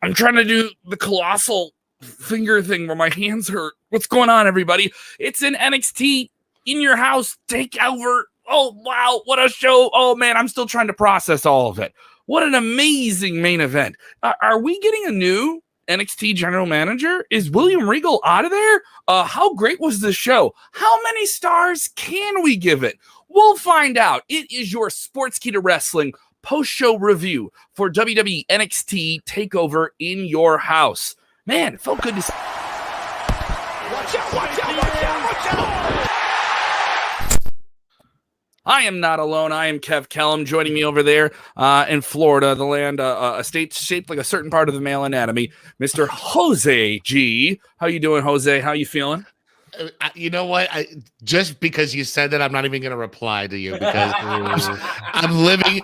I'm trying to do the colossal finger thing where my hands hurt. What's going on, everybody? It's an NXT in your house takeover. Oh, wow. What a show. Oh, man. I'm still trying to process all of it. What an amazing main event. Are we getting a new NXT general manager? Is William Regal out of there? How great was this show? How many stars can we give it? We'll find out. It is your Sportskeeda Wrestling post-show review for WWE NXT TakeOver in your house. Man, it felt good to see. Watch out, watch out, watch out, watch out! I am not alone. I am Kev Kellum. Joining me over there in Florida, the land, a state shaped like a certain part of the male anatomy, Mr. Jose G. How you doing, Jose? How you feeling? You know what? Just because you said that, I'm not even going to reply to you because I'm living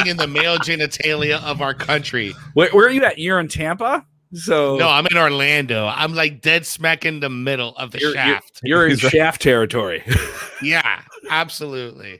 in the male genitalia of our country. Where are you at? You're in Tampa? No, I'm in Orlando. I'm like dead smack in the middle of the shaft. You're in shaft territory. Yeah, absolutely.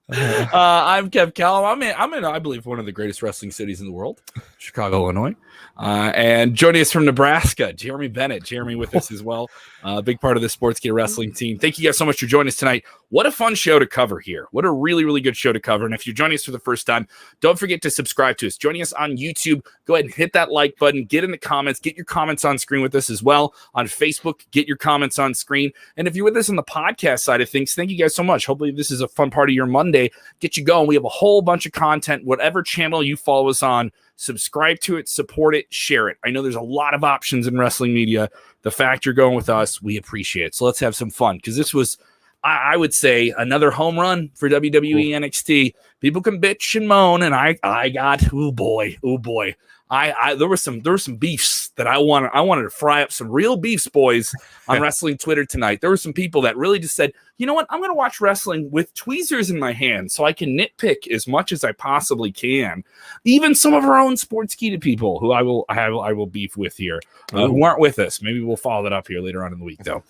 I'm Kev Kellum. I'm in, I believe, one of the greatest wrestling cities in the world, Chicago, Illinois. And joining us from Nebraska, Jeremy Bennett. Jeremy with us as well. A big part of the Sportskeeda Wrestling team. Thank you guys so much for joining us tonight. What a fun show to cover here. What a really, really good show to cover. And if you're joining us for the first time, don't forget to subscribe to us. Joining us on YouTube, go ahead and hit that like button. Get in the comments. Get your comments on screen with us as well. On Facebook, get your comments on screen. And if you're with us on the podcast side of things, thank you guys so much. Hopefully this is a fun part of your Monday. Get you going. We have a whole bunch of content. Whatever channel you follow us on, subscribe to it, support it, share it. I know there's a lot of options in wrestling media. The fact you're going with us, we appreciate it. So let's have some fun because this was, I would say, another home run for WWE NXT. People can bitch and moan, and I got, oh boy. There were some beefs that I wanted to fry up some real beefs, boys, on wrestling Twitter tonight. There were some people that really just said, you know what, I'm going to watch wrestling with tweezers in my hand so I can nitpick as much as I possibly can. Even some of our own Sportskeeda people who I will beef with here, who aren't with us. Maybe we'll follow that up here later on in the week, though.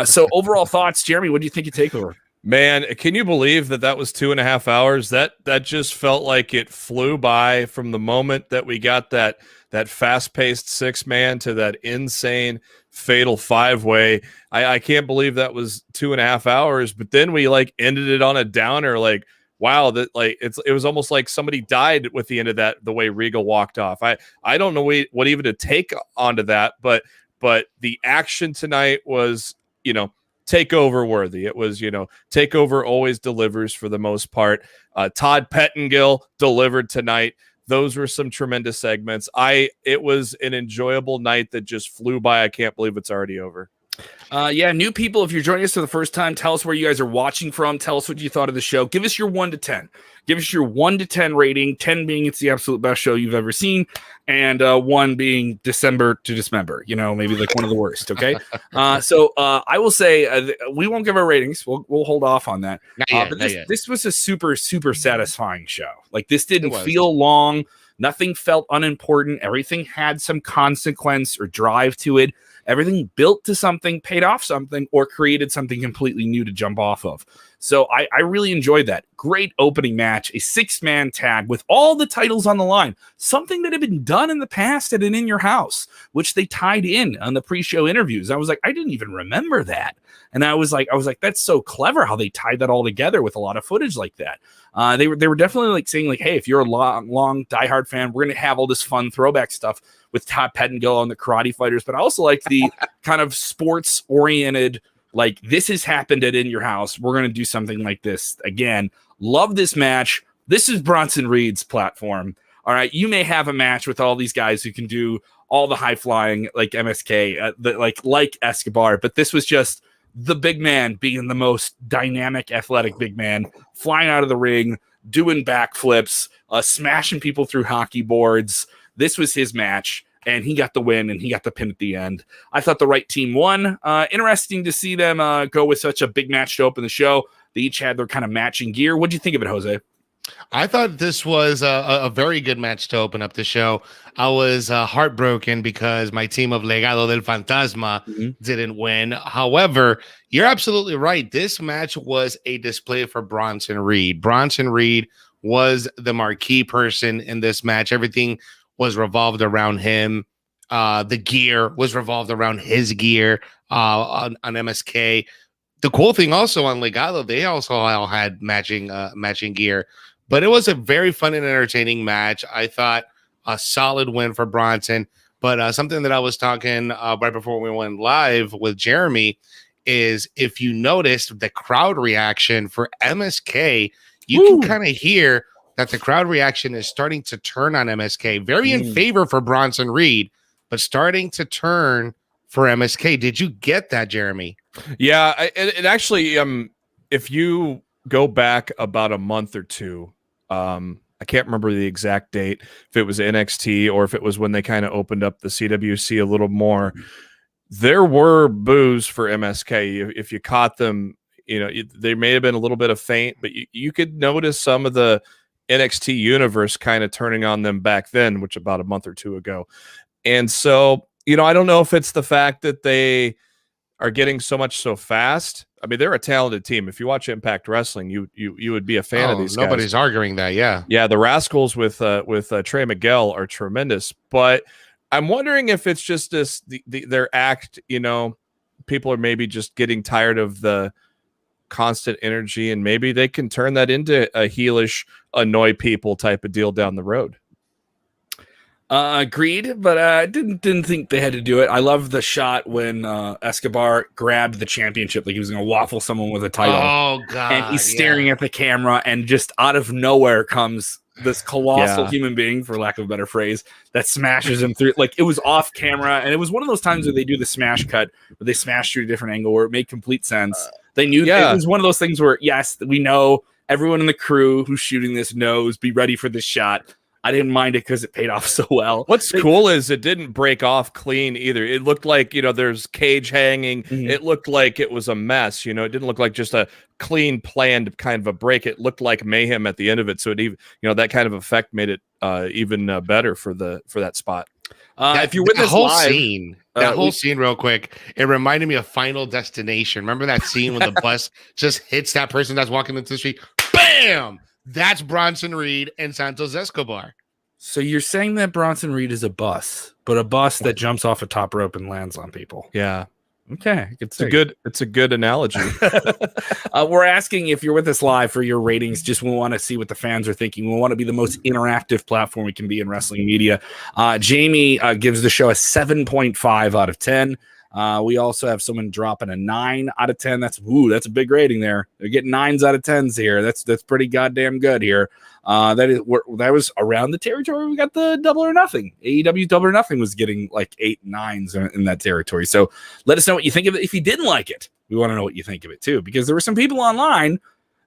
So overall thoughts, Jeremy, what do you think of TakeOver? Man, can you believe that was 2.5 hours? That just felt like it flew by from the moment that we got that fast-paced 6-man to that insane fatal 5-way. I can't believe that was 2.5 hours, but then we ended it on a downer. Wow, that it was almost like somebody died with the end of that, the way Regal walked off. I don't know what even to take onto that, but the action tonight was, TakeOver worthy. It was, TakeOver always delivers for the most part. Todd Pettingill delivered tonight. Those were some tremendous segments. It was an enjoyable night that just flew by. I can't believe it's already over. New people, if you're joining us for the first time, tell us where you guys are watching from. Tell us what you thought of the show. Give us your 1 to 10. Give us your 1 to 10 rating, 10 being it's the absolute best show you've ever seen, and 1 being December to dismember, maybe like one of the worst, okay? So I will say we won't give our ratings. We'll hold off on that. But this was a super, super satisfying show. This didn't feel long. Nothing felt unimportant. Everything had some consequence or drive to it. Everything built to something, paid off something, or created something completely new to jump off of. So I really enjoyed that. Great opening match, a 6-man tag with all the titles on the line. Something that had been done in the past at an In Your House, which they tied in on the pre-show interviews. I was like, I didn't even remember that. And I was like, that's so clever how they tied that all together with a lot of footage like that. They were definitely saying hey, if you're a long diehard fan, we're going to have all this fun throwback stuff with Todd Pettingill and the Karate Fighters. But I also like the kind of sports oriented, this has happened at In Your House. We're going to do something like this again. Love this match. This is Bronson Reed's platform. All right. You may have a match with all these guys who can do all the high flying like MSK, like Escobar, but this was just the big man being the most dynamic, athletic big man, flying out of the ring, doing backflips, smashing people through hockey boards. This was his match, and he got the win, and he got the pin at the end. I thought the right team won. Interesting to see them go with such a big match to open the show. They each had their kind of matching gear. What do you think of it, Jose? I thought this was a very good match to open up the show. I was heartbroken because my team of Legado del Fantasma didn't win. However, you're absolutely right. This match was a display for Bronson Reed. Bronson Reed was the marquee person in this match. Everything was revolved around him. The gear was revolved around his gear on MSK. The cool thing also on Legado, they also all had matching gear. But it was a very fun and entertaining match. I thought a solid win for Bronson. But something that I was talking right before we went live with Jeremy is, if you noticed the crowd reaction for MSK, you can kind of hear that the crowd reaction is starting to turn on MSK. Very in favor for Bronson Reed, but starting to turn for MSK. Did you get that, Jeremy? Yeah, it actually, if you go back about a month or two, I can't remember the exact date, if it was NXT or if it was when they kind of opened up the CWC a little more, there were boos for MSK. If you caught them, they may have been a little bit of faint, but you could notice some of the NXT universe kind of turning on them back then, which about a month or two ago. And so, I don't know if it's the fact that they are getting so much so fast. I mean, they're a talented team. If you watch Impact Wrestling, you would be a fan of these guys. Nobody's arguing that, yeah. Yeah, the Rascals with Trey Miguel are tremendous. But I'm wondering if it's just their act, people are maybe just getting tired of the constant energy, and maybe they can turn that into a heelish, annoy people type of deal down the road. Agreed, but I didn't think they had to do it. I love the shot when Escobar grabbed the championship like he was going to waffle someone with a title. Oh, God. And he's staring at the camera, and just out of nowhere comes this colossal human being, for lack of a better phrase, that smashes him through. Like, it was off camera, and it was one of those times where they do the smash cut, where they smash through a different angle where it made complete sense. They knew it was one of those things where, yes, we know everyone in the crew who's shooting this knows, be ready for this shot. I didn't mind it because it paid off so well. What's cool is it didn't break off clean either. It looked like, there's cage hanging. Mm-hmm. It looked like it was a mess. It didn't look like just a clean, planned kind of a break. It looked like mayhem at the end of it. So it even, that kind of effect made it even better for that spot. If you're with us whole live, scene, that whole scene real quick, it reminded me of Final Destination. Remember that scene when the bus just hits that person that's walking into the street? Bam! That's Bronson Reed and Santos Escobar. So you're saying that Bronson Reed is a bus, but a bus that jumps off a top rope and lands on people. Yeah. Okay. It's a good analogy. We're asking if you're with us live for your ratings. Just we want to see what the fans are thinking. We want to be the most interactive platform we can be in wrestling media. Jamie gives the show a 7.5 out of 10. We also have someone dropping a 9 out of 10. That's a big rating there. They're getting 9s out of 10s here. That's pretty goddamn good here. That was around the territory. We got the Double or Nothing. AEW Double or Nothing was getting like 8 9s in that territory. So let us know what you think of it. If you didn't like it, we want to know what you think of it too, because there were some people online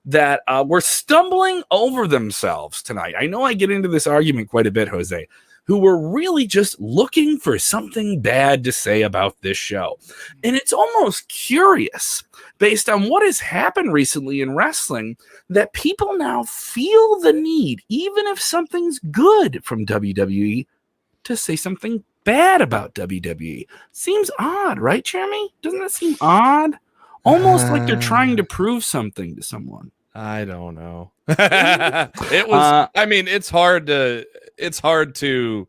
that were stumbling over themselves tonight. I know I get into this argument quite a bit, Jose, who were really just looking for something bad to say about this show. And it's almost curious, based on what has happened recently in wrestling, that people now feel the need, even if something's good from WWE, to say something bad about WWE. Seems odd, right, Jeremy? Doesn't that seem odd? Almost like they're trying to prove something to someone. I don't know. It was. I mean, it's hard to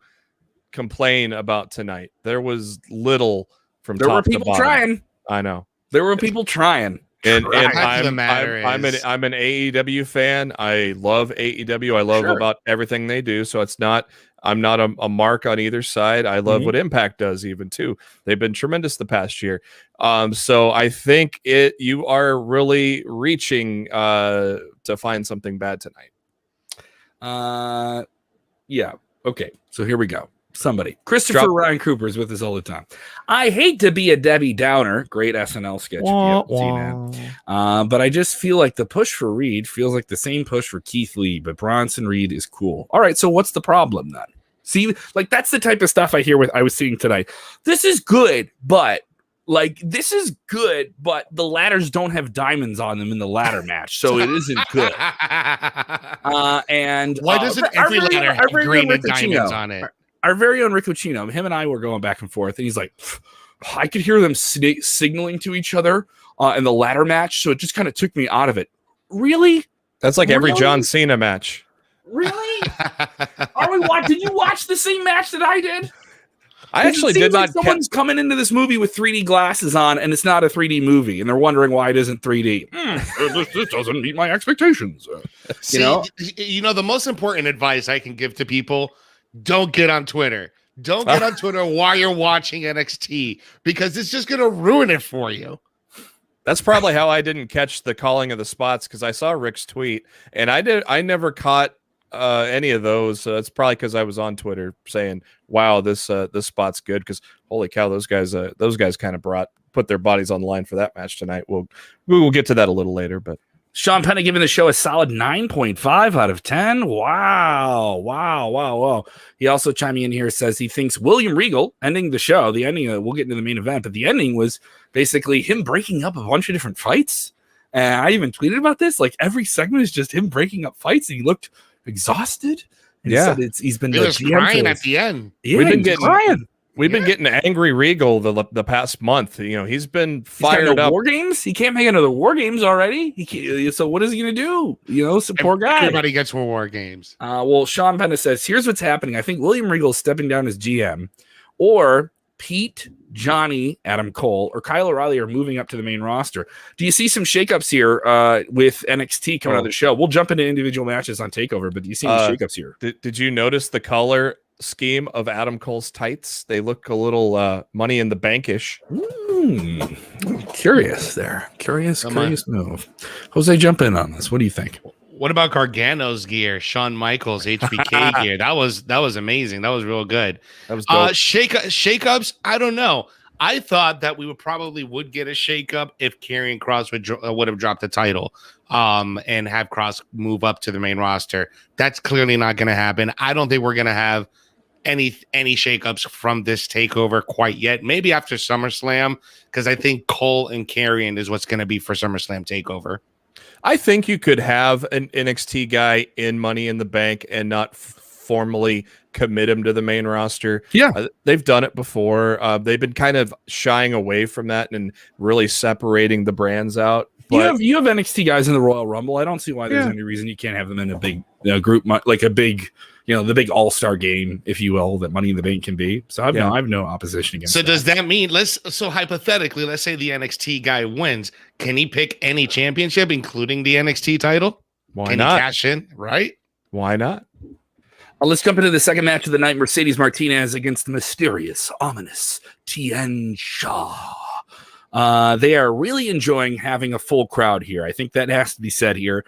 complain about tonight. There was little from top to bottom. There were people trying. I know. There were people trying. And I'm an AEW fan. I love AEW. I love about everything they do. So I'm not a mark on either side. I love what Impact does even too. They've been tremendous the past year. So I think you are really reaching to find something bad tonight. Yeah. Okay. So here we go. Christopher Ryan Cooper is with us all the time. I hate to be a Debbie Downer. Great SNL sketch. If you haven't seen it. But I just feel like the push for Reed feels like the same push for Keith Lee, but Bronson Reed is cool. All right. So what's the problem then? See, like that's the type of stuff I was seeing tonight. This is good, but the ladders don't have diamonds on them in the ladder match, so it isn't good. And why doesn't every ladder have green and diamonds on it? Our very own Rick Ucchino, him and I were going back and forth, and he's like, I could hear them signaling to each other in the ladder match, so it just kind of took me out of it. Really? That's like every John Cena match. Really? Are we Did you watch the same match that I did? I actually did not. Someone's coming into this movie with 3D glasses on, and it's not a 3D movie, and they're wondering why it isn't 3D. This doesn't meet my expectations. See, the most important advice I can give to people: don't get on Twitter. Don't get on Twitter while you're watching NXT, because it's just going to ruin it for you. That's probably how I didn't catch the calling of the spots, because I saw Rick's tweet, and I never caught any of those. So it's probably because I was on Twitter saying, "Wow, this spot's good." Because holy cow, those guys kind of put their bodies on the line for that match tonight. We will get to that a little later, but. Sean Penna giving the show a solid 9.5 out of 10. Wow. He also chiming in here, says he thinks William Regal ending the show, the ending, we'll get into the main event, but the ending was basically him breaking up a bunch of different fights. And I even tweeted about this. Like, every segment is just him breaking up fights, and he looked exhausted. And he's been crying at the end. Yeah, We've been getting angry Regal the past month. He's been fired up. War games. He can't make another War Games already. He can't, so what is he going to do? Some poor guy. Everybody gets War Games. Well, Sean Penna says, here's what's happening. I think William Regal is stepping down as GM, or Pete, Johnny, Adam Cole, or Kyle O'Reilly are moving up to the main roster. Do you see some shakeups here with NXT coming out of the show? We'll jump into individual matches on TakeOver, but do you see any shakeups here? Did you notice the color scheme of Adam Cole's tights? They look a little Money in the Bank-ish. Curious there. Curious move. Jose, jump in on this. What do you think? What about Gargano's gear? Shawn Michaels HBK gear. That was amazing. That was real good. That was dope. Shakeups. I don't know. I thought that we would get a shakeup if Karrion Kross would have dropped the title, and have Kross move up to the main roster. That's clearly not going to happen. I don't think we're going to have any shakeups from this takeover quite yet. Maybe after SummerSlam, because I think Cole and Karrion is what's going to be for SummerSlam takeover. I think you could have an NXT guy in Money in the Bank and not formally commit him to the main roster. Yeah, they've done it before. They've been kind of shying away from that and really separating the brands out. But you have NXT guys in the Royal Rumble. I don't see why there's any reason you can't have them in a big group, like a big, the big all-star game, if you will, that Money in the Bank can be. So I have no opposition against that. So does that mean, hypothetically, let's say the NXT guy wins, can he pick any championship, including the NXT title? Why can not? He cash in, right? Why not? Let's jump into the second match of the night. Mercedes Martinez against the mysterious, ominous Tian Sha. They are really enjoying having a full crowd here. I think that has to be said here.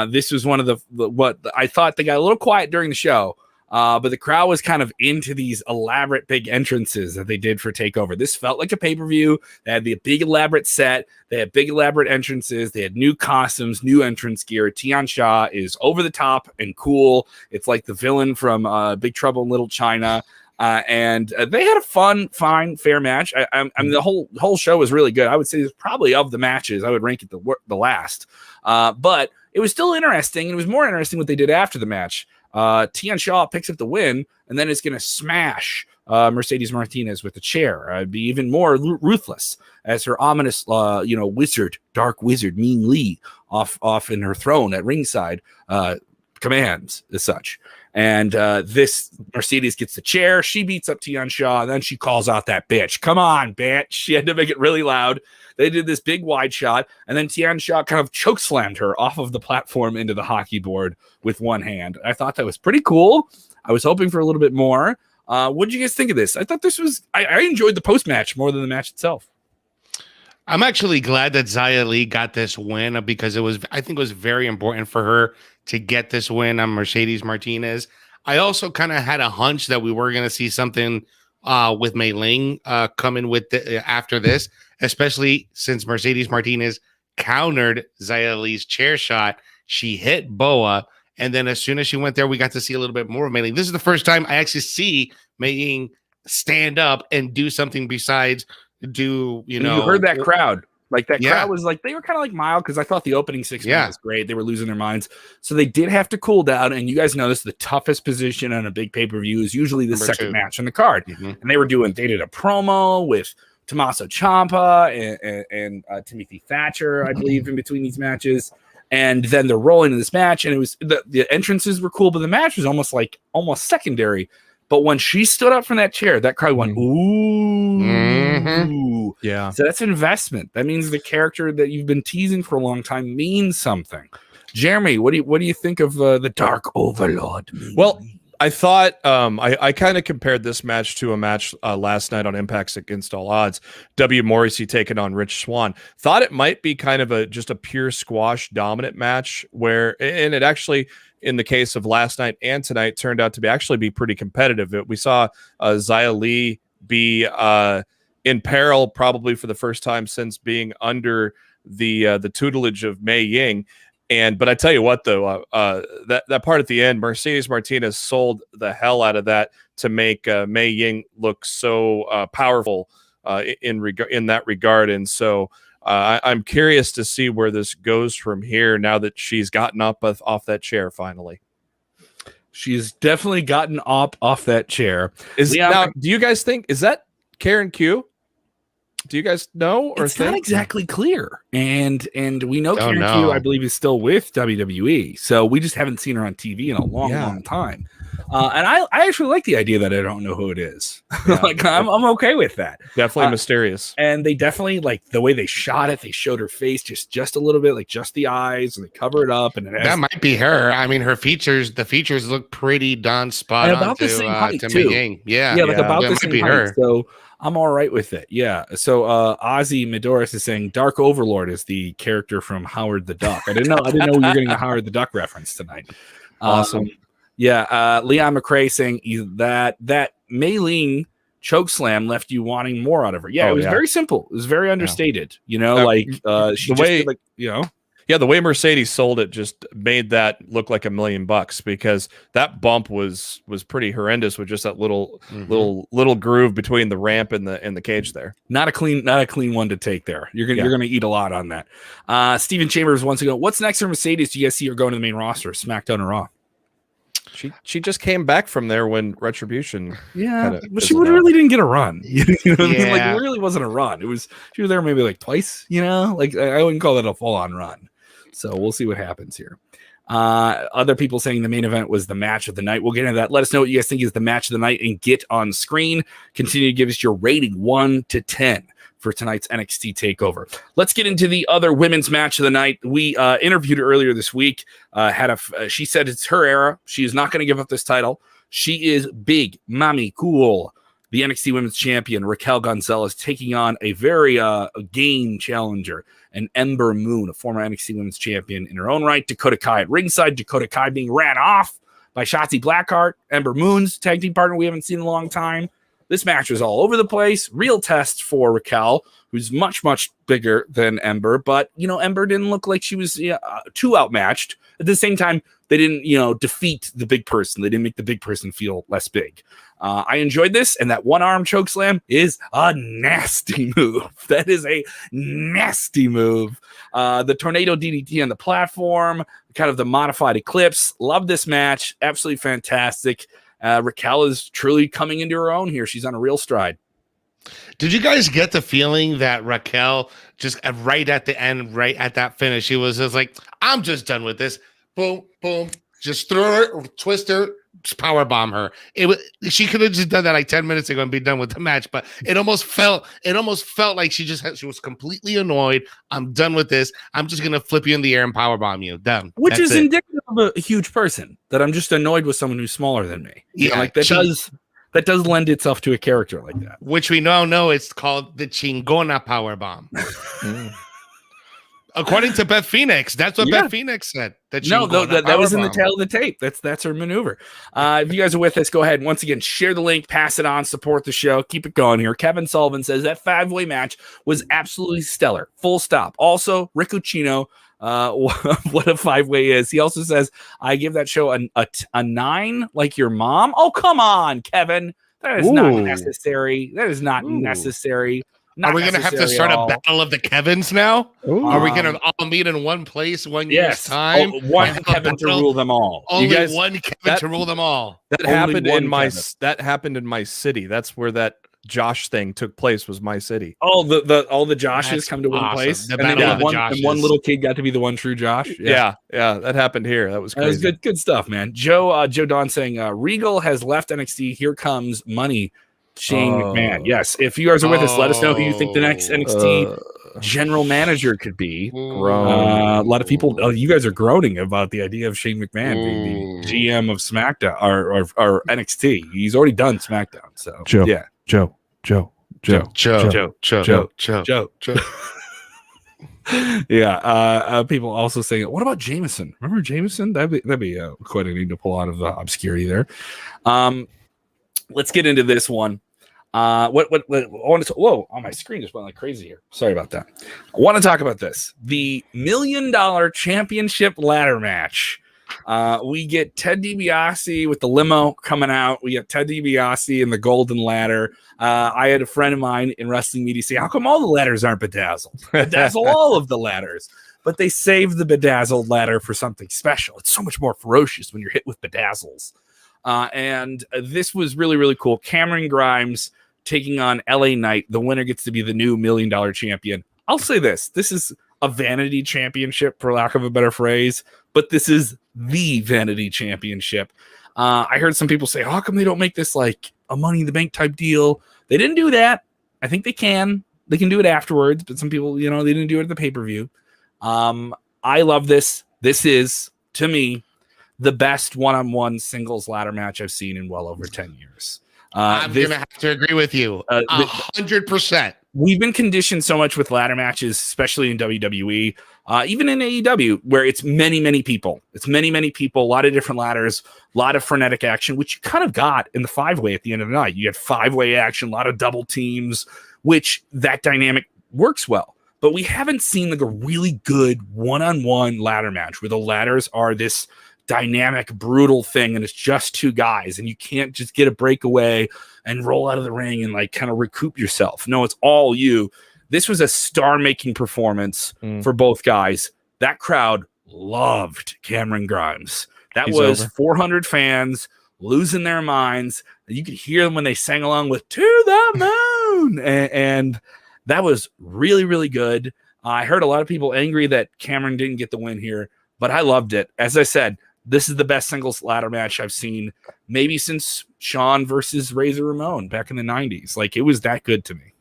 This was one of what I thought they got a little quiet during the show, but the crowd was kind of into these elaborate big entrances that they did for TakeOver. This felt like a pay-per-view. They had the big elaborate set. They had big elaborate entrances. They had new costumes, new entrance gear. Tian Sha is over the top and cool. It's like the villain from Big Trouble in Little China. And they had a fun, fine, fair match. I mean, the whole show was really good. I would say it's probably of the matches, I would rank it the last. But it was still interesting. And it was more interesting what they did after the match. Tian Sha picks up the win, and then is going to smash Mercedes Martinez with a chair. Be even more ruthless as her ominous, wizard, dark wizard, Mean Lee, off in her throne at ringside, commands as such. And this Mercedes gets the chair. She beats up Tian Sha, and then she calls out that bitch. Come on, bitch. She had to make it really loud. They did this big wide shot, and then Tian Sha kind of chokeslammed her off of the platform into the hockey board with one hand. I thought that was pretty cool. I was hoping for a little bit more. What did you guys think of this? I thought this was... I enjoyed the post-match more than the match itself. I'm actually glad that Xia Li got this win, because I think it was very important for her to get this win on Mercedes Martinez. I also kind of had a hunch that we were going to see something with Mei Ling coming with after this, especially since Mercedes Martinez countered Xia Li's chair shot. She hit Boa, and then as soon as she went there, we got to see a little bit more of Mei Ling. This is the first time I actually see Mei Ling stand up and do something besides you heard that crowd. Like that crowd was like, they were kind of like mild, because I thought the opening 6 minutes was great. They were losing their minds. So they did have to cool down. And you guys know this, the toughest position on a big pay-per-view is usually the second match on the card. Mm-hmm. And they did a promo with Tommaso Ciampa and Timothy Thatcher, I believe, in between these matches. And then they're rolling in this match, and it was the entrances were cool, but the match was almost secondary. But when she stood up from that chair, that crowd went, ooh. Mm-hmm. Yeah. So that's investment. That means the character that you've been teasing for a long time means something. Jeremy, what do you think of the Dark Overlord? Well, I thought I kind of compared this match to a match last night on Impact's Against All Odds. W. Morrissey taking on Rich Swann. Thought it might be kind of just a pure squash dominant match and it actually, in the case of last night and tonight, turned out to actually be pretty competitive. We saw Xia Li be in peril probably for the first time since being under the tutelage of Mei Ying. But I tell you what, though, that part at the end, Mercedes Martinez sold the hell out of that to make Mei Ying look so powerful in that regard. And so I'm curious to see where this goes from here now that she's gotten up off that chair finally. She's definitely gotten up off that chair. Now, do you guys think, is that Karen Q? Do you guys know or it's not exactly clear? And we know Karen Q, I believe, is still with WWE. So we just haven't seen her on TV in a long time. And I actually like the idea that I don't know who it is. Yeah. Like I'm okay with that. Definitely mysterious. And they definitely, like the way they shot it, they showed her face just a little bit, like just the eyes, and they cover it up. And that might be her. I mean, the features look pretty darn spot on about the same height to too. Mei Ying. Yeah, like about the same height. Her. So I'm all right with it. Yeah. So Ozzy Medoris is saying Dark Overlord is the character from Howard the Duck. I didn't know we were getting a Howard the Duck reference tonight. Awesome. Leon McRae saying that Mei Ling choke slam left you wanting more out of her. Yeah, it was very simple. It was very understated. You know, the way Mercedes sold it just made that look like $1 million, because that bump was pretty horrendous with just that little groove between the ramp and the cage there. Not a clean one to take there. You're gonna eat a lot on that. Steven Chambers wants to go, what's next for Mercedes? Do you guys see her going to the main roster, SmackDown or Raw? She just came back from there when Retribution. Yeah, but she really didn't get a run. You know what I mean? Like, it really wasn't a run. She was there maybe like twice. You know, like I wouldn't call that a full on run. So we'll see what happens here. Other people saying the main event was the match of the night. We'll get into that. Let us know what you guys think is the match of the night and get on screen. Continue to give us your rating 1 to 10 for tonight's NXT TakeOver. Let's get into the other women's match of the night. We interviewed her earlier this week. She said it's her era. She is not going to give up this title. She is big, mommy, cool. The NXT Women's Champion, Raquel Gonzalez, taking on a very game challenger, an Ember Moon, a former NXT Women's Champion in her own right. Dakota Kai at ringside. Dakota Kai being ran off by Shotzi Blackheart, Ember Moon's tag team partner we haven't seen in a long time. This match was all over the place. Real test for Raquel, who's much, much bigger than Ember. But, Ember didn't look like she was too outmatched. At the same time, they didn't, defeat the big person. They didn't make the big person feel less big. I enjoyed this, and that one-arm chokeslam is a nasty move. That is a nasty move. The Tornado DDT on the platform, kind of the modified Eclipse. Love this match. Absolutely fantastic. Raquel is truly coming into her own here. She's on a real stride. Did you guys get the feeling that Raquel just right at the end, right at that finish, she was just like, I'm just done with this. Boom, boom. Just throw her, twist her, just power bomb her. She could have just done that like 10 minutes ago and be done with the match, but it almost felt like she was completely annoyed. I'm done with this. I'm just gonna flip you in the air and power bomb you. Done. Which is indicative of a huge person, that I'm just annoyed with someone who's smaller than me. That does lend itself to a character like that. Which we now know it's called the Chingona power bomb. According to Beth Phoenix, that's what Beth Phoenix said. That was in the tail of the tape. That's her maneuver. If you guys are with us, go ahead. Once again, share the link, pass it on, support the show. Keep it going here. Kevin Sullivan says that 5-way match was absolutely stellar. Full stop. Also, Rick Ucchino, what a 5-way is. He also says, I give that show a 9 like your mom. Oh, come on, Kevin. That is not necessary. That is not necessary. Are we going to have to start a battle of the Kevins now? Are we going to all meet in one place, one year's time? One Kevin to rule them all. Only one Kevin to rule them all. That happened in my city. That's where that Josh thing took place was my city. Oh, all the Joshes come to one place, The and then battle of the one Joshes. little kid got to be the one true Josh. Yeah, that happened here. That was crazy. That was good stuff, man. Joe Don saying Regal has left NXT. Here comes money. Shane McMahon. Yes, if you guys are with us, let us know who you think the next NXT general manager could be. A lot of people, you guys are groaning about the idea of Shane McMahon being the GM of SmackDown or NXT. He's already done SmackDown. So Joe. Yeah. People also saying, what about Jameson? Remember Jameson? That'd be quite a name to pull out of the obscurity there. Let's get into this one. What I want to whoa, my screen just went like crazy here. Sorry about that. I want to talk about this. The $1 million championship ladder match. We get Ted DiBiase with the limo coming out. We get Ted DiBiase and the golden ladder. I had a friend of mine in wrestling media say, how come all the ladders aren't bedazzled? Bedazzle all of the ladders. But they saved the bedazzled ladder for something special. It's so much more ferocious when you're hit with bedazzles. And this was really, really cool. Cameron Grimes taking on LA Knight. The winner gets to be the new $1 million champion. I'll say this. This is a vanity championship, for lack of a better phrase, but this is the vanity championship. I heard some people say, how come they don't make this like a Money in the Bank type deal? They didn't do that. I think they can. They can do it afterwards, but some people, they didn't do it at the pay-per-view. I love this. This is, to me, the best one-on-one singles ladder match I've seen in well over 10 years. I'm going to have to agree with you 100%. We've been conditioned so much with ladder matches, especially in WWE, even in AEW, where it's many, many people. It's many, many people, a lot of different ladders, a lot of frenetic action, which you kind of got in the 5-way at the end of the night. You had 5-way action, a lot of double teams, which that dynamic works well. But we haven't seen like a really good one-on-one ladder match where the ladders are this dynamic, brutal thing, and it's just two guys, and you can't just get a breakaway and roll out of the ring and like kind of recoup yourself. No, it's all you. This was a star-making performance for both guys. That crowd loved Cameron Grimes. He's was over. 400 fans losing their minds. You could hear them when they sang along with "To the Moon," and that was really, really good. I heard a lot of people angry that Cameron didn't get the win here, but I loved it. As I said, this is the best singles ladder match I've seen maybe since Shawn versus Razor Ramon back in the 90s. Like, it was that good to me.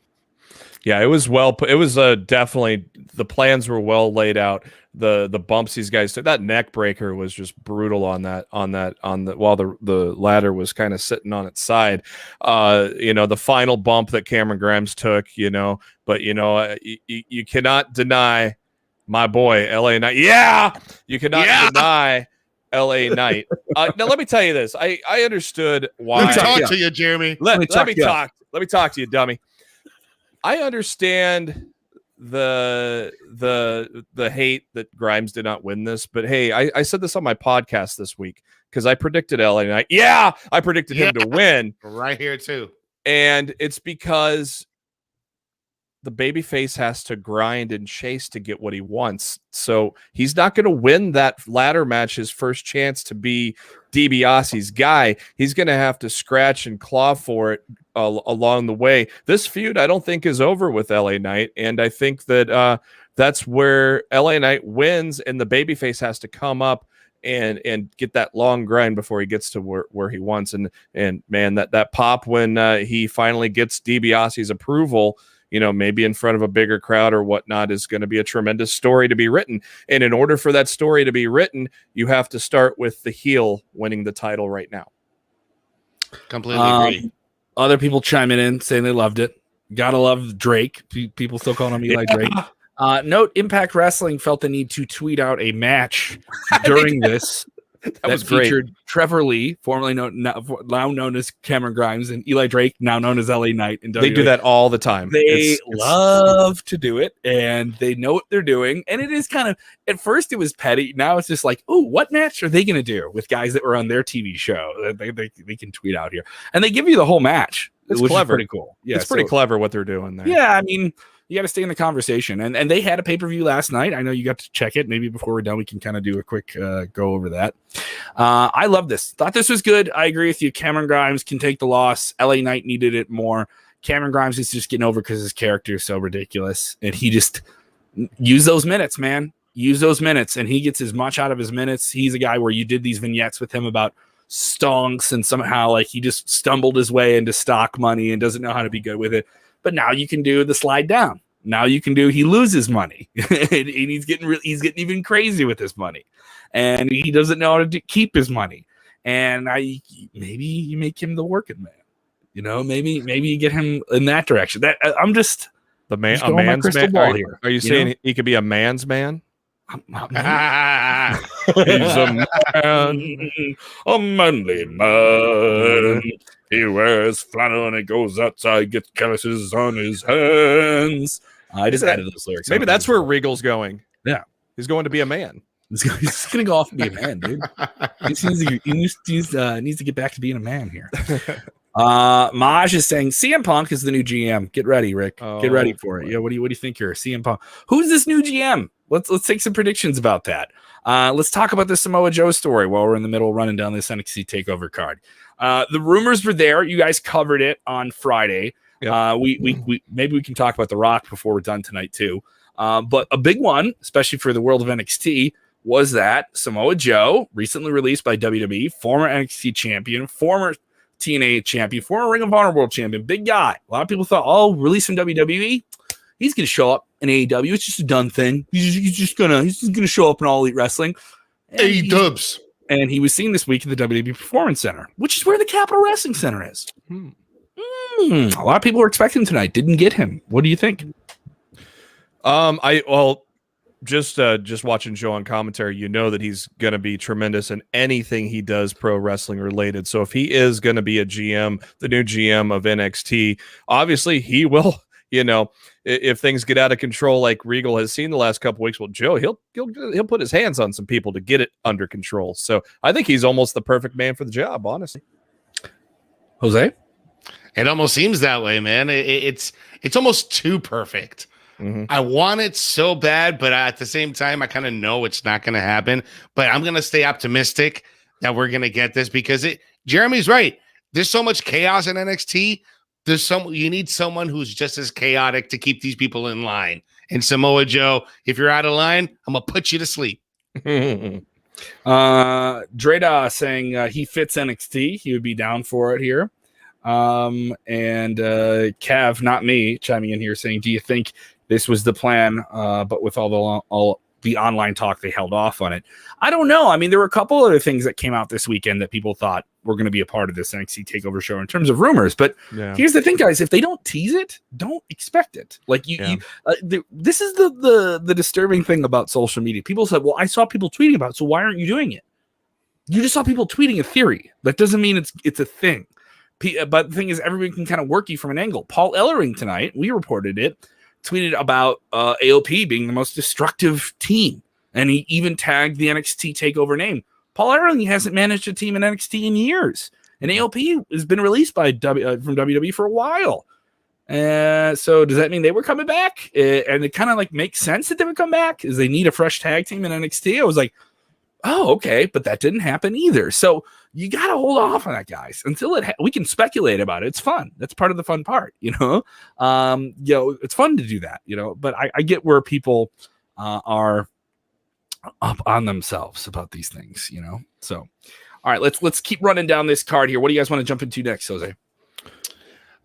Yeah, it was well put. It was definitely, the plans were well laid out. The bumps these guys took, that neck breaker was just brutal on the while the ladder was kind of sitting on its side. The final bump that Cameron Grimes took, but you cannot deny my boy LA Knight. Yeah, you cannot deny LA Knight. Now let me tell you this. I understood why. Let me talk to you, Jeremy. Let me talk to you, dummy. I understand the hate that Grimes did not win this, but hey, I said this on my podcast this week because I predicted LA Knight. Yeah, I predicted him to win. Right here too. And it's because the babyface has to grind and chase to get what he wants. So he's not going to win that ladder match, his first chance to be DiBiase's guy. He's going to have to scratch and claw for it along the way. This feud, I don't think, is over with LA Knight. And I think that that's where LA Knight wins, and the babyface has to come up and get that long grind before he gets to where he wants. And man, that pop when he finally gets DiBiase's approval, maybe in front of a bigger crowd or whatnot, is going to be a tremendous story to be written. And in order for that story to be written, you have to start with the heel winning the title right now. Completely agree. Other people chiming in saying they loved it. Gotta love Drake. People still calling him Eli Drake. Note, Impact Wrestling felt the need to tweet out a match during this that was featured great. Trevor Lee, formerly now known as Cameron Grimes, and Eli Drake, now known as LA Knight. In WWE. They do that all the time. They love to do it, and they know what they're doing. And it is kind of, at first it was petty. Now it's just like, oh, what match are they going to do with guys that were on their TV show? They can tweet out here. And they give you the whole match. It's which clever. Is pretty cool. Yeah, it's pretty clever what they're doing there. Yeah, I mean, you got to stay in the conversation. And they had a pay-per-view last night. I know you got to check it. Maybe before we're done, we can kind of do a quick go over that. I love this. Thought this was good. I agree with you. Cameron Grimes can take the loss. LA Knight needed it more. Cameron Grimes is just getting over because his character is so ridiculous, and he just use those minutes, man. Use those minutes, and he gets as much out of his minutes. He's a guy where you did these vignettes with him about stonks, and somehow like he just stumbled his way into stock money and doesn't know how to be good with it. But now you can do the slide down. Now you can do he loses money, and he's getting even crazy with his money, and he doesn't know how to keep his money. And maybe you make him the working man. You know, maybe you get him in that direction. That I'm just a man's man. Are you saying he could be a man's man? He's a man, a manly man. He wears flannel and he goes outside, gets calluses on his hands. I just added those lyrics. Maybe that's where Regal's going. Yeah, he's going to be a man. He's going to go off and be a man, dude. He needs to get back to being a man here. Maj is saying CM Punk is the new GM. Get ready, Rick. Get ready for it. Yeah, what do you think here? CM Punk. Who's this new GM? Let's take some predictions about that. Let's talk about the Samoa Joe story while we're in the middle of running down this NXT TakeOver card. The rumors were there. You guys covered it on Friday. Yep. We maybe we can talk about The Rock before we're done tonight too. But a big one, especially for the world of NXT, was that Samoa Joe, recently released by WWE, former NXT champion, former TNA champion, former Ring of Honor world champion, big guy. A lot of people thought, release from WWE, he's going to show up in AEW. It's just a done thing. He's just gonna show up in All Elite Wrestling. AEW. And he was seen this week at the WWE Performance Center, which is where the Capitol Wrestling Center is. A lot of people were expecting him tonight. Didn't get him. What do you think? Just watching Joe on commentary, you know that he's going to be tremendous in anything he does pro wrestling related. So if he is going to be a GM, the new GM of NXT, obviously he will, if things get out of control like Regal has seen the last couple weeks, well, Joe, he'll put his hands on some people to get it under control. So I think he's almost the perfect man for the job, honestly. Jose? It almost seems that way, man. It's almost too perfect. Mm-hmm. I want it so bad, but at the same time, I kind of know it's not going to happen. But I'm going to stay optimistic that we're going to get this because Jeremy's right. There's so much chaos in NXT. You need someone who's just as chaotic to keep these people in line. And Samoa Joe, if you're out of line, I'm going to put you to sleep. Dreda saying he fits NXT. He would be down for it here. And Cav, not me, chiming in here saying, do you think this was the plan? But with all the online talk, they held off on it. I don't know. I mean, there were a couple other things that came out this weekend that people thought were going to be a part of this NXT TakeOver show in terms of rumors. But here's the thing, guys: if they don't tease it, don't expect it. Like this is the disturbing thing about social media. People said, "Well, I saw people tweeting about it, so why aren't you doing it?" You just saw people tweeting a theory. That doesn't mean it's a thing. But the thing is, everyone can kind of work you from an angle. Paul Ellering tonight, we reported it, tweeted about AOP being the most destructive team. And he even tagged the NXT TakeOver name. Paul Ellering hasn't managed a team in NXT in years. And AOP has been released by from WWE for a while. So does that mean they were coming back? And it kind of like makes sense that they would come back. Is they need a fresh tag team in NXT? I was like, oh, okay, but that didn't happen either. So you got to hold off on that, guys, until we can speculate about it. It's fun. That's part of the fun part, it's fun to do that, but I get where people are up on themselves about these things, So, all right, let's keep running down this card here. What do you guys want to jump into next, Jose?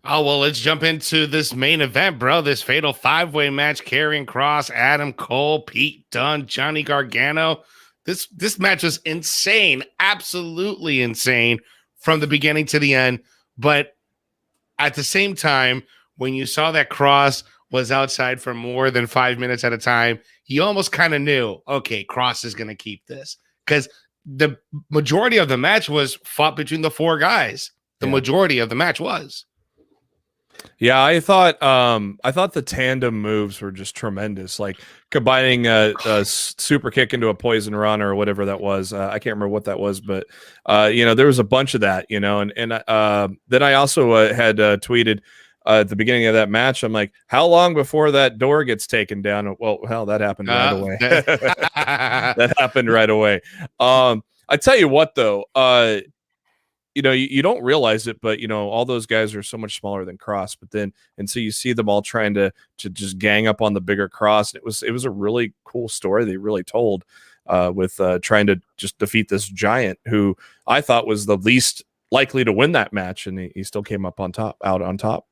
Oh, well, let's jump into this main event, bro. This fatal 5-way match, Karrion Kross, Adam Cole, Pete Dunne, Johnny Gargano. This match was insane, absolutely insane from the beginning to the end. But at the same time, when you saw that Kross was outside for more than 5 minutes at a time, you almost kind of knew, okay, Kross is going to keep this. Because the majority of the match was fought between the 4 guys. The majority of the match was. Yeah, I thought the tandem moves were just tremendous. Like combining a super kick into a poison run or whatever that was. I can't remember what that was, but there was a bunch of that. And then I also had tweeted at the beginning of that match. I'm like, how long before that door gets taken down? Well, hell, that happened right away. That happened right away. I tell you what, though. you don't realize it, but all those guys are so much smaller than Cross. But then, and so you see them all trying to just gang up on the bigger Cross. It was a really cool story they really told with trying to just defeat this giant who I thought was the least likely to win that match, and he still came up out on top.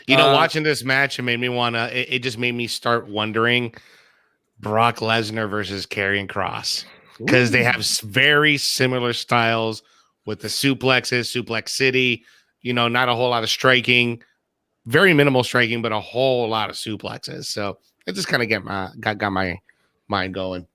Watching this match, it just made me start wondering Brock Lesnar versus Karrion Kross, because they have very similar styles with the suplexes, Suplex City, not a whole lot of striking, very minimal striking, but a whole lot of suplexes. So it just kind of got my mind going.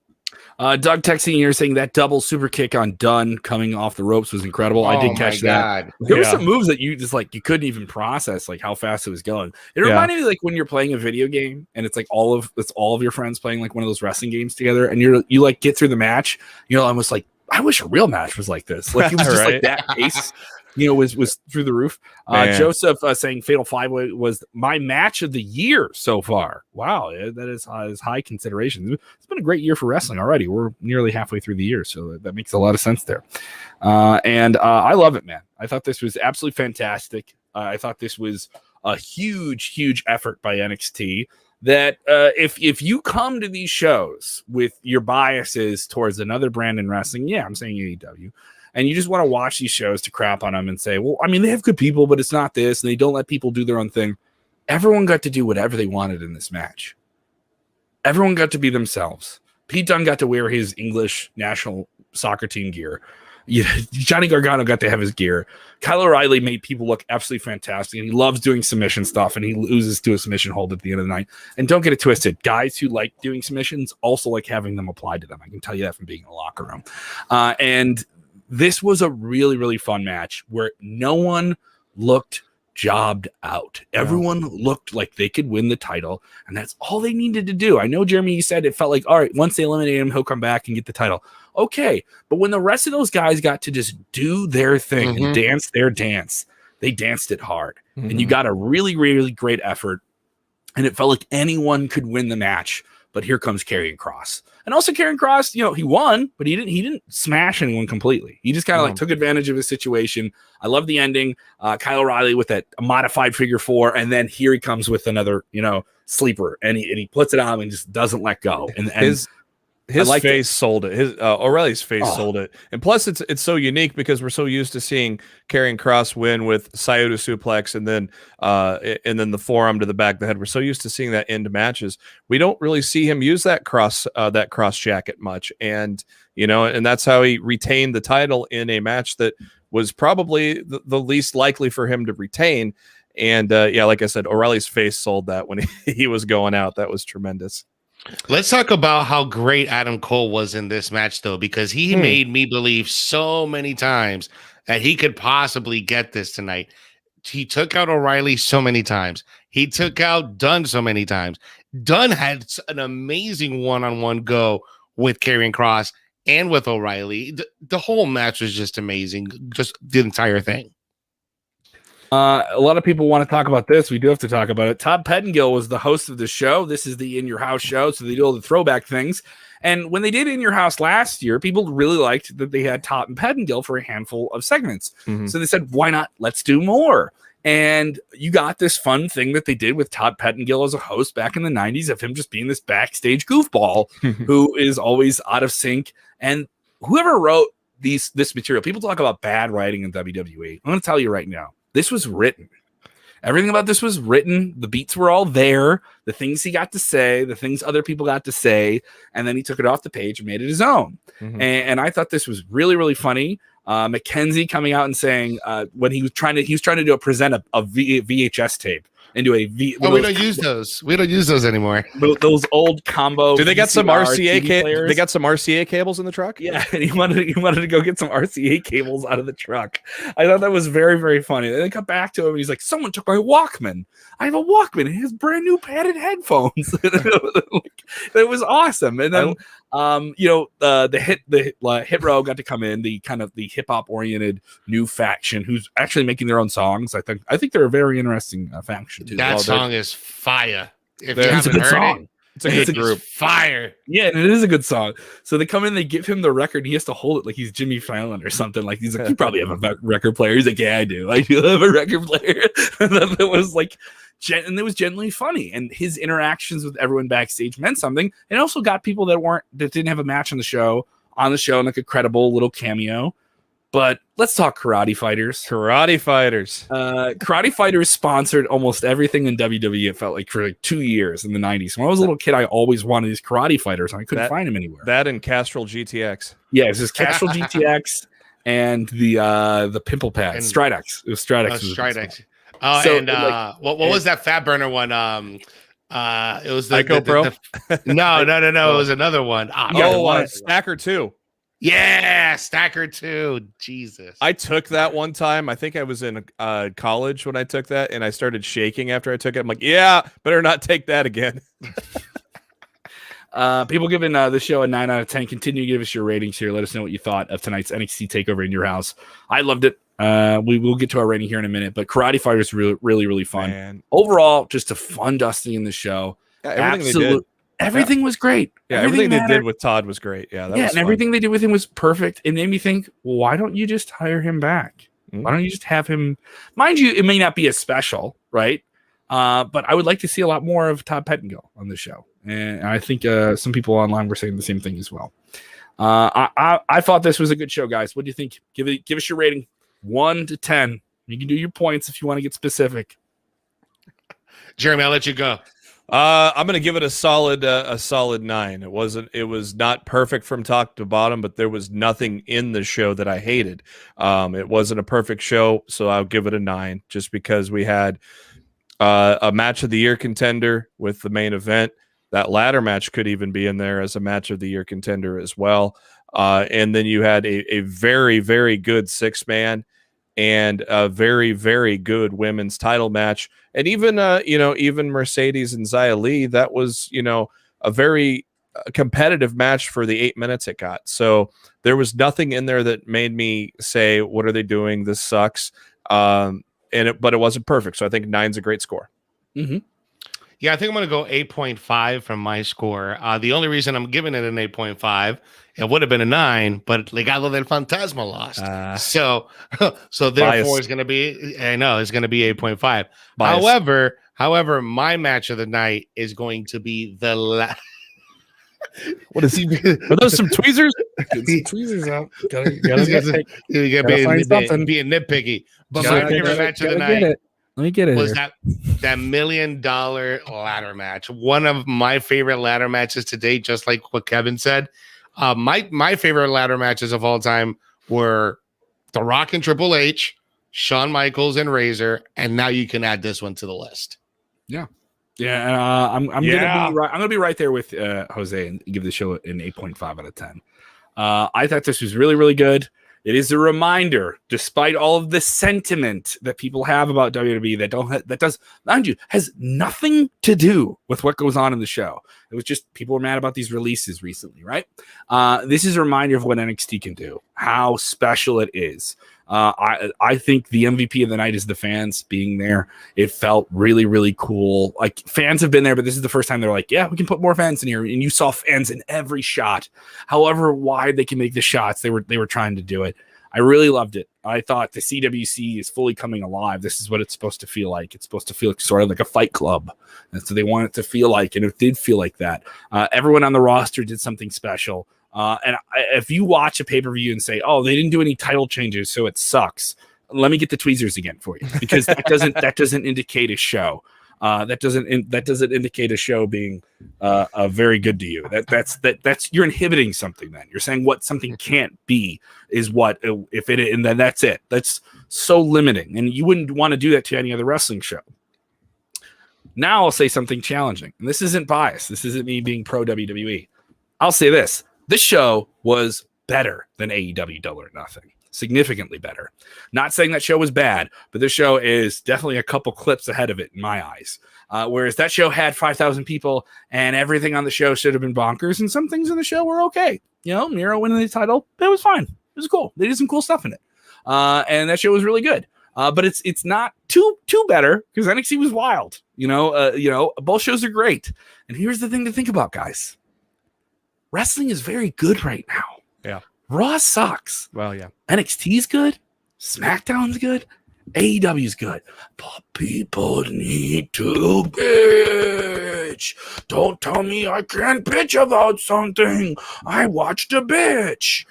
Doug texting here saying that double super kick on Dunn coming off the ropes was incredible. I did catch that. There were some moves that you just you couldn't even process how fast it was going. It reminded me when you're playing a video game and it's all of your friends playing one of those wrestling games together, and you get through the match, almost I wish a real match was like this. It was just that pace. Was through the roof. Joseph saying Fatal 5-Way was my match of the year so far. Wow, that is high consideration. It's been a great year for wrestling already. We're nearly halfway through the year, so that makes a lot of sense there. And I love it, man. I thought this was absolutely fantastic. I thought this was a huge effort by NXT. That if you come to these shows with your biases towards another brand in wrestling, I'm saying AEW, and you just want to watch these shows to crap on them and say, well, they have good people, but it's not this, and they don't let people do their own thing. Everyone got to do whatever they wanted in this match. Everyone got to be themselves. Pete Dunne got to wear his English national soccer team gear. Johnny Gargano got to have his gear. Kyle O'Reilly made people look absolutely fantastic, and he loves doing submission stuff, and he loses to a submission hold at the end of the night. And don't get it twisted. Guys who like doing submissions also like having them applied to them. I can tell you that from being in the locker room. And this was a really, really fun match where no one looked jobbed out. Everyone looked like they could win the title, and that's all they needed to do. I know, Jeremy, you said it felt like, all right, once they eliminate him, he'll come back and get the title. Okay, but when the rest of those guys got to just do their thing and dance their dance, they danced it hard. And you got a really, really great effort, and it felt like anyone could win the match. But here comes Karrion Kross. And also Karrion Kross, he won, but he didn't smash anyone completely. He just kind of took advantage of his situation. I love the ending. Kyle O'Reilly with that modified figure 4, and then here he comes with another, sleeper, and he puts it on and just doesn't let go. And his face sold it. His O'Reilly's face sold it. And plus it's so unique because we're so used to seeing Karrion Kross win with Scioto suplex and then the forearm to the back of the head. We're so used to seeing that end matches. We don't really see him use that cross jacket much. And and that's how he retained the title in a match that was probably the least likely for him to retain. And like I said, O'Reilly's face sold that when he was going out. That was tremendous. Let's talk about how great Adam Cole was in this match, though, because he made me believe so many times that he could possibly get this tonight. He took out O'Reilly so many times. He took out Dunn so many times. Dunn had an amazing one-on-one go with Karrion Kross and with O'Reilly. The whole match was just amazing, just the entire thing. A lot of people want to talk about this. We do have to talk about it. Todd Pettingill was the host of the show. This is the In Your House show, so they do all the throwback things. And when they did In Your House last year, people really liked that they had Todd and Pettingill for a handful of segments. So they said, why not? Let's do more. And you got this fun thing that they did with Todd Pettingill as a host back in the 90s of him just being this backstage goofball who is always out of sync. And whoever wrote this material, people talk about bad writing in WWE. I'm going to tell you right now. This was written. Everything about this was written. The beats were all there. The things he got to say, the things other people got to say, and then he took it off the page and made it his own. And I thought this was really, really funny. Mackenzie coming out and saying when he was trying to present a VHS tape into a V. Oh, we don't use those. We don't use those anymore. Those old combo. Do they got some RCA cables? They got some RCA cables in the truck? Yeah, and he wanted to go get some RCA cables out of the truck. I thought that was very, very funny. And then come back to him, and he's like, "Someone took my Walkman. I have a Walkman. And he has brand new padded headphones." It was awesome. And then the Hit Row got to come in, the kind of the hip hop oriented new faction who's actually making their own songs. I think they're a very interesting faction too. That song is fire. If you haven't heard it, It's a good group. Fire. Yeah, and it is a good song. So they come in, they give him the record. He has to hold it like he's Jimmy Fallon or something. Like he's like, you probably have a record player. He's like, yeah, I do. I do have a record player. And then it was like, and it was genuinely funny. And his interactions with everyone backstage meant something. And also got people that didn't have a match on the show and like a credible little cameo. But let's talk Karate Fighters. Karate Fighters. Karate Fighters sponsored almost everything in WWE. It felt like for like 2 years in the 90s. When I was a little kid, I always wanted these Karate Fighters, and I couldn't find them anywhere. That and Castrol GTX. Yeah, it's just Castrol GTX and the pimple pad. Stridex. It was Stridex. Stridex. Oh, so, and what was that fat burner one? It was the Psycho Pro. No. It was another one. Stacker 2. Yeah, Stacker 2. Jesus. I took that one time. I think I was in college when I took that, and I started shaking after I took it. I'm like, yeah, better not take that again. People giving the show a 9 out of 10. Continue to give us your ratings here. Let us know what you thought of tonight's NXT TakeOver in your house. I loved it. We will get to our rating here in a minute, but Karate Fighters really, really, really fun. Man. Overall, just a fun dusting in the show. Yeah, Everything was great. Yeah, everything they did with Todd was great. Yeah, that was fun. Everything they did with him was perfect. It made me think, well, why don't you just hire him back? Why don't you just have him? Mind you, it may not be as special, right? But I would like to see a lot more of Todd Pettingill on the show. And I think some people online were saying the same thing as well. I thought this was a good show, guys. What do you think? Give us your rating, 1 to 10. You can do your points if you want to get specific. Jeremy, I'll let you go. I'm gonna give it a solid 9. It was not perfect from top to bottom, but there was nothing in the show that I hated. It wasn't a perfect show, so I'll give it a 9, just because we had a match of the year contender with the main event. That ladder match could even be in there as a match of the year contender as well. And then you had a very, very good 6-man and a very, very good women's title match. And even, even Mercedes and Xia Li, that was, a very competitive match for the 8 minutes it got. So there was nothing in there that made me say, what are they doing? This sucks. But it wasn't perfect. So I think 9's a great score. Mm-hmm. Yeah, I think I'm going to go 8.5 from my score. The only reason I'm giving it an 8.5, it would have been a 9, but Legado del Fantasma lost. So therefore it's going to be, it's going to be 8.5. However, my match of the night is going to be What is he? Are those some tweezers? Tweezers out. Gotta being nitpicky. But my favorite match of the night. Let me get it. Was that $1 million ladder match? One of my favorite ladder matches to date, just like what Kevin said. My favorite ladder matches of all time were The Rock and Triple H, Shawn Michaels and Razor, and now you can add this one to the list. Yeah. Yeah, I'm gonna be right there with Jose and give the show an 8.5 out of 10. I thought this was really, really good. It is a reminder, despite all of the sentiment that people have about WWE that does, mind you, has nothing to do with what goes on in the show. It was just people were mad about these releases recently, right? This is a reminder of what NXT can do, how special it is. I think the MVP of the night is the fans being there. It felt really, really cool. Like, fans have been there, but this is the first time they're like, yeah, we can put more fans in here. And you saw fans in every shot. However wide they can make the shots, they were trying to do it. I really loved it. I thought the CWC is fully coming alive. This is what it's supposed to feel like. It's supposed to feel sort of like a fight club. And so they want it to feel like, and it did feel like that. Everyone on the roster did something special. If you watch a pay-per-view and say, oh, they didn't do any title changes, so it sucks, let me get the tweezers again for you, because that doesn't indicate a show. That doesn't indicate a show being very good to you. That's you're inhibiting something. Then you're saying what something can't be is what if it, and then that's it. That's so limiting, and you wouldn't want to do that to any other wrestling show. Now I'll say something challenging, and this isn't bias. This isn't me being pro WWE. I'll say this. This show was better than AEW Double or Nothing. Significantly better. Not saying that show was bad, but this show is definitely a couple clips ahead of it in my eyes. Whereas that show had 5,000 people and everything on the show should have been bonkers, and some things in the show were okay. Miro winning the title, it was fine. It was cool. They did some cool stuff in it. And that show was really good. But it's not too better because NXT was wild. Both shows are great. And here's the thing to think about, guys. Wrestling is very good right now. Yeah. Raw sucks. Well, yeah. NXT's good. SmackDown's good. AEW's good. But people need to bitch. Don't tell me I can't bitch about something. I watched a bitch.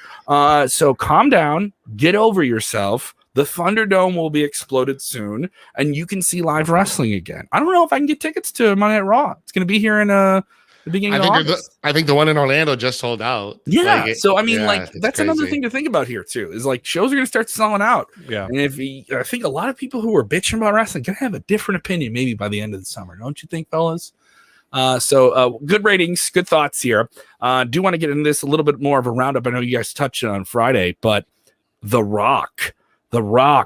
So calm down. Get over yourself. The Thunderdome will be exploded soon, and you can see live wrestling again. I don't know if I can get tickets to Monday Night Raw. It's going to be here in the beginning of August. I think the one in Orlando just sold out. Yeah. So, I mean, that's crazy. Another thing to think about here, too, is like shows are going to start selling out. Yeah. And I think a lot of people who are bitching about wrestling going to have a different opinion maybe by the end of the summer. Don't you think, fellas? So good ratings, good thoughts here. Do want to get into this a little bit more of a roundup. I know you guys touched it on Friday, but The Rock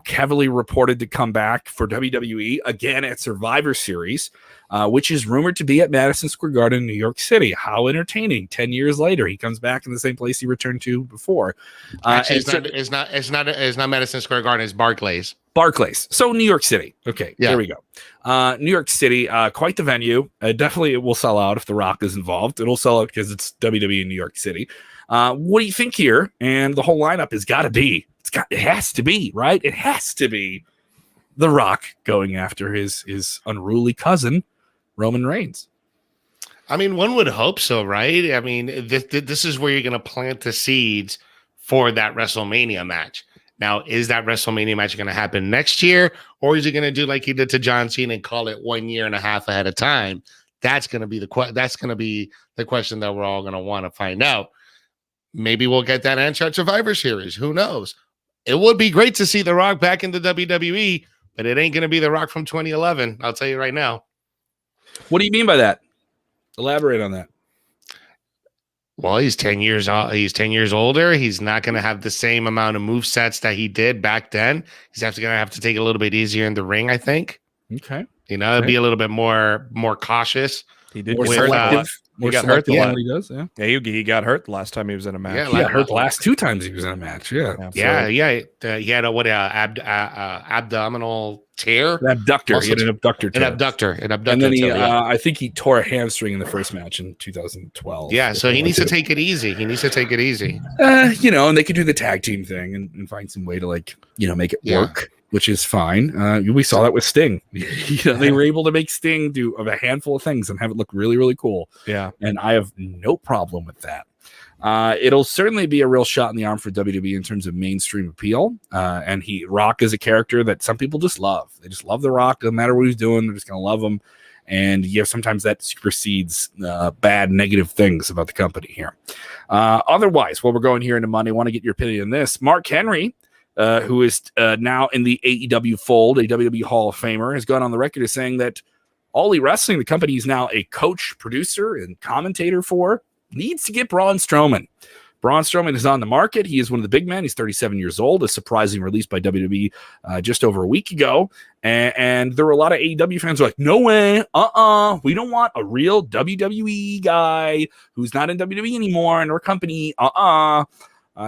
heavily reported to come back for WWE again at Survivor Series, which is rumored to be at Madison Square Garden in New York City. How entertaining. 10 years later, he comes back in the same place he returned to before. Actually, it's not Madison Square Garden, it's Barclays. So New York City. Okay, yeah. There we go. New York City, quite the venue. Definitely it will sell out if The Rock is involved. It'll sell out because it's WWE in New York City. What do you think here? And the whole lineup has got to be, it has to be, right? It has to be The Rock going after his unruly cousin, Roman Reigns. I mean, one would hope so, right? I mean, this is where you're going to plant the seeds for that WrestleMania match. Now, is that WrestleMania match going to happen next year, or is he going to do like he did to John Cena and call it 1 year and a half ahead of time? That's going to be the question that we're all going to want to find out. Maybe we'll get that answer at Survivor Series. Who knows? It would be great to see The Rock back in the WWE, but it ain't going to be The Rock from 2011. I'll tell you right now. What do you mean by that? Elaborate on that. Well, he's 10 years old. He's 10 years older. He's not going to have the same amount of movesets that he did back then. He's going to have to take it a little bit easier in the ring, I think. Okay. Be a little bit more cautious. He did more get selective. He got hurt. He does. Yeah. He got hurt the last time he was in a match. Yeah, he got hurt the last 2 times he was in a match. Yeah. He had a abdominal tear. An abductor. He had an abductor. An abductor. And then I think he tore a hamstring in the first match in 2012. Yeah, so he needs to take it easy. And they could do the tag team thing and find some way to make it work, which is fine. We saw that with Sting. They were able to make Sting do a handful of things and have it look really, really cool. Yeah. And I have no problem with that. It'll certainly be a real shot in the arm for WWE in terms of mainstream appeal. And Rock is a character that some people just love. They just love The Rock. Doesn't matter what he's doing. They're just going to love him. And sometimes that supersedes bad, negative things about the company here. Otherwise, while we're going here into Monday, I want to get your opinion on this. Mark Henry, who is now in the AEW fold, a WWE Hall of Famer, has gone on the record as saying that All Elite Wrestling, the company he's now a coach, producer, and commentator for, needs to get Braun Strowman. Braun Strowman is on the market. He is one of the big men. He's 37 years old, a surprising release by WWE just over a week ago. And there were a lot of AEW fans who were like, no way, we don't want a real WWE guy who's not in WWE anymore in our company,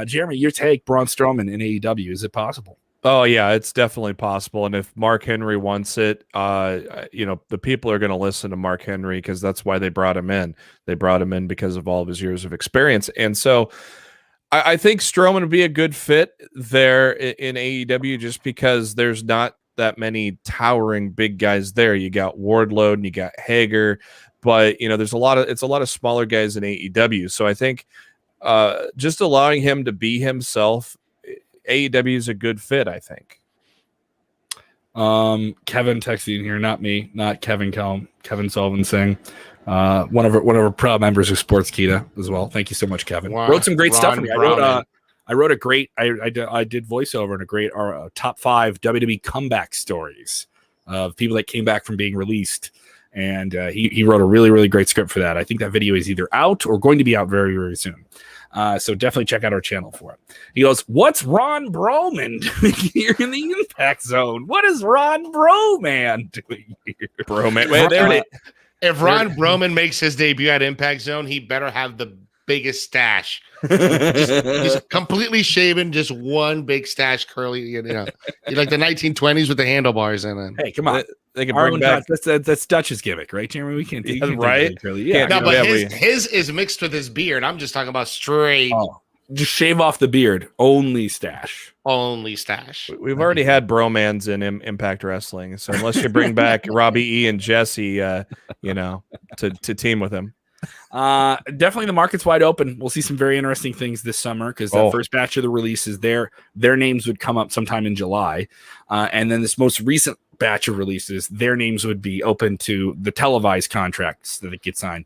Jeremy, your take, Braun Strowman in AEW, is it possible? Oh, yeah, it's definitely possible. And if Mark Henry wants it, the people are going to listen to Mark Henry because that's why they brought him in. They brought him in because of all of his years of experience. And so I think Strowman would be a good fit there in AEW just because there's not that many towering big guys there. You got Wardlow and you got Hager, but, it's a lot of smaller guys in AEW. So I think just allowing him to be himself, AEW is a good fit, I think. Kevin texting in here, not me, not Kevin Kelm, Kevin Sullivan saying, one of our proud members of Sportskeeda as well. Thank you so much, Kevin. Wow. Wrote some great stuff for me. I wrote a great, I did voiceover and a great top 5 WWE comeback stories of people that came back from being released. And he wrote a really, really great script for that. I think that video is either out or going to be out very, very soon. So definitely check out our channel for it. He goes, what's Ron Broman doing here in the Impact Zone? What is Ron Broman doing here? If Ron Broman makes his debut at Impact Zone, he better have the biggest stash. just completely shaven, just one big stash, curly, like the 1920s with the handlebars in it. Hey, come on. They can bring back. That's Dutch's gimmick, right, Jeremy? We can't do right. Yeah, no, but his is mixed with his beard. I'm just talking about straight. Oh, just shave off the beard. Only stash. Only stash. We've already had bromans in Impact Wrestling, so unless you bring back Robbie E and Jesse, to team with him. Definitely the market's wide open. We'll see some very interesting things this summer because the first batch of the releases, their names would come up sometime in July, and then this most recent batch of releases, their names would be open to the televised contracts that it gets signed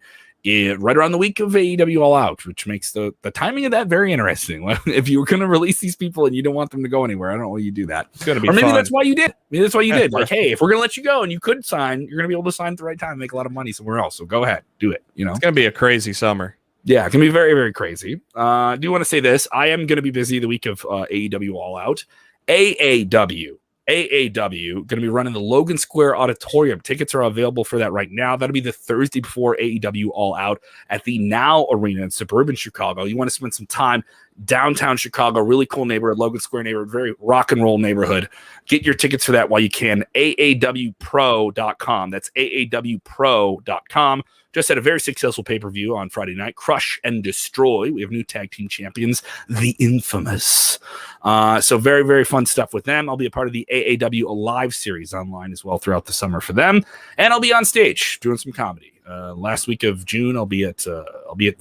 right around the week of AEW All Out, which makes the timing of that very interesting. If you were going to release these people and you don't want them to go anywhere, I don't know why you do that. It's going to be, or maybe fun. That's why you did. Maybe that's why you did. Like, hey, if we're going to let you go and you could sign, you're going to be able to sign at the right time, and make a lot of money somewhere else. So go ahead, do it. It's going to be a crazy summer. Yeah, it can be very, very crazy. I do want to say this. I am going to be busy the week of AEW All Out. AAW going to be running the Logan Square Auditorium. Tickets are available for that right now. That'll be the Thursday before AEW All Out at the Now Arena in suburban Chicago. You want to spend some time downtown Chicago, really cool neighborhood, Logan Square neighborhood, very rock and roll neighborhood. Get your tickets for that while you can. AAWpro.com. That's AAWpro.com. Just had a very successful pay-per-view on Friday night. Crush and Destroy. We have new tag team champions, the Infamous. So very, very fun stuff with them. I'll be a part of the AAW Alive series online as well throughout the summer for them. And I'll be on stage doing some comedy. Last week of June, I'll be at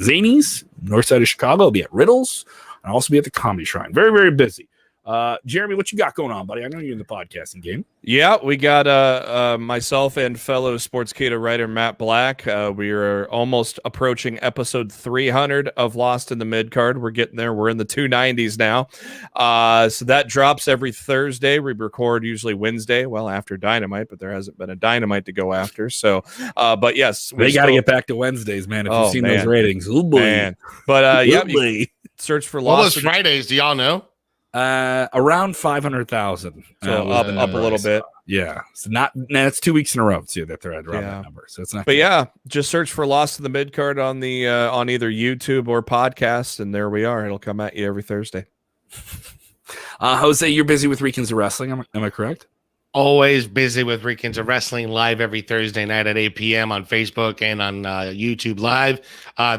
Zany's, north side of Chicago. I'll be at Riddles. And I'll also be at the Comedy Shrine. Very, very busy. Jeremy, what you got going on, buddy? I know you're in the podcasting game. Yeah, we got myself and fellow Sportskeeda writer Matt Black. We are almost approaching episode 300 of Lost in the Midcard. We're getting there. We're in the 290s now. So that drops every Thursday. We record usually Wednesday, after Dynamite, but there hasn't been a Dynamite to go after. So, but yes, they got to get back to Wednesdays, man. If you've seen those ratings, oh boy. Man. But search for Lost. What was Fridays? Do y'all know? Around 500,000. So up a little bit. Yeah. So it's 2 weeks in a row too that they're at around that number. So it's not. But just search for Lost in the Midcard on the on either YouTube or podcast, and there we are. It'll come at you every Thursday. Jose, you're busy with Weekends of Wrestling. Am I correct? Always busy with Weekends of Wrestling, live every Thursday night at 8 p.m. on Facebook and on YouTube Live.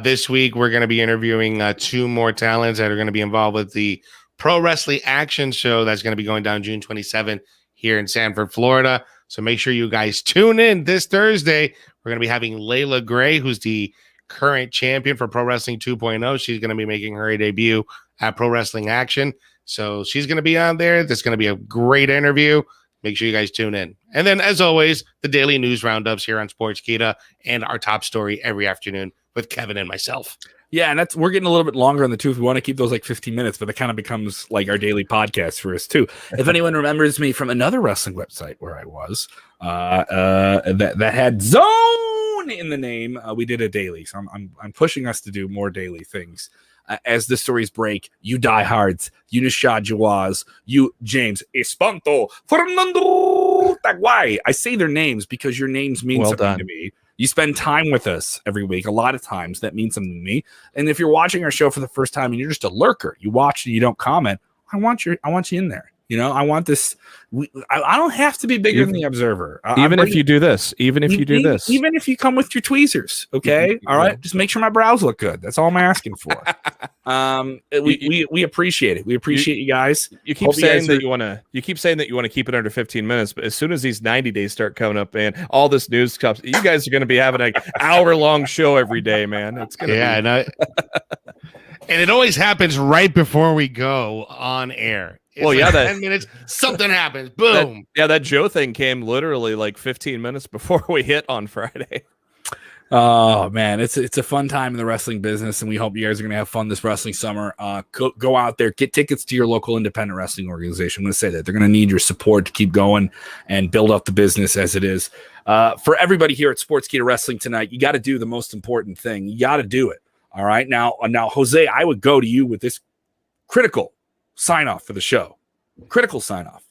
This week, we're going to be interviewing 2 more talents that are going to be involved with the Pro Wrestling Action Show that's going to be going down June 27th here in Sanford, Florida. So make sure you guys tune in this Thursday. We're going to be having Layla Gray, who's the current champion for Pro Wrestling 2.0. She's going to be making her debut at Pro Wrestling Action. So she's going to be on there. That's going to be a great interview. Make sure you guys tune in. And then, as always, the daily news roundups here on Sportskeeda and our top story every afternoon with Kevin and myself. Yeah, and we're getting a little bit longer in the tooth. We want to keep those like 15 minutes, but that kind of becomes like our daily podcast for us too. If anyone remembers me from another wrestling website where I was, that had Zone in the name, we did a daily. So I'm pushing us to do more daily things. As the stories break, you diehards, you Nishad Jawaz, you James Espanto, Fernando Taguay. I say their names because your names mean something to me. You spend time with us every week. A lot of times that means something to me. And if you're watching our show for the first time and you're just a lurker, you watch and you don't comment, I want you in there. I want this. I don't have to be bigger than the Observer. Even if you do this, even if you come with your tweezers, okay, all right. Just make sure my brows look good. That's all I'm asking for. We appreciate it. We appreciate you guys. You keep saying that you want to. You keep saying that you want to keep it under 15 minutes, but as soon as these 90 days start coming up, man, all this news comes. You guys are going to be having an hour-long show every day, man. It's gonna and it always happens right before we go on air. It's 10 minutes, something happens. Boom. That Joe thing came literally like 15 minutes before we hit on Friday. Oh man, it's a fun time in the wrestling business, and we hope you guys are going to have fun this wrestling summer. Go out there, get tickets to your local independent wrestling organization. I'm going to say that they're going to need your support to keep going and build up the business as it is. For everybody here at Sportskeeda Wrestling tonight, you got to do the most important thing. You got to do it. All right, now, Jose, I would go to you with this critical sign off for the show. Critical sign off.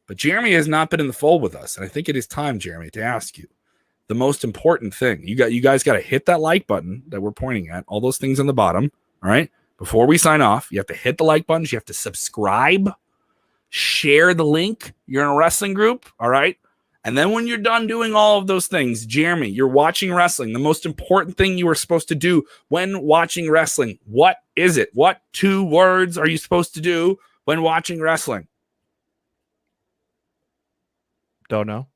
But Jeremy has not been in the fold with us. And I think it is time, Jeremy, to ask you, the most important thing. You guys got to hit that like button that we're pointing at, all those things on the bottom. All right. Before we sign off, you have to hit the like buttons. You have to subscribe, share the link. You're in a wrestling group. All right. And then when you're done doing all of those things, Jeremy, you're watching wrestling. The most important thing you are supposed to do when watching wrestling, what is it? What 2 words are you supposed to do when watching wrestling? Don't know.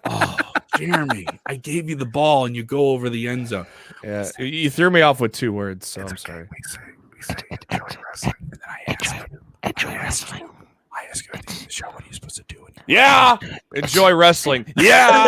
Oh, Jeremy, I gave you the ball and you go over the end zone. Yeah, you threw me off with 2 words, so I'm okay. sorry. We say enjoy wrestling. And then I ask you, enjoy wrestling. I ask you at the end of the show, what are you supposed to do? Yeah, enjoy wrestling. Yeah.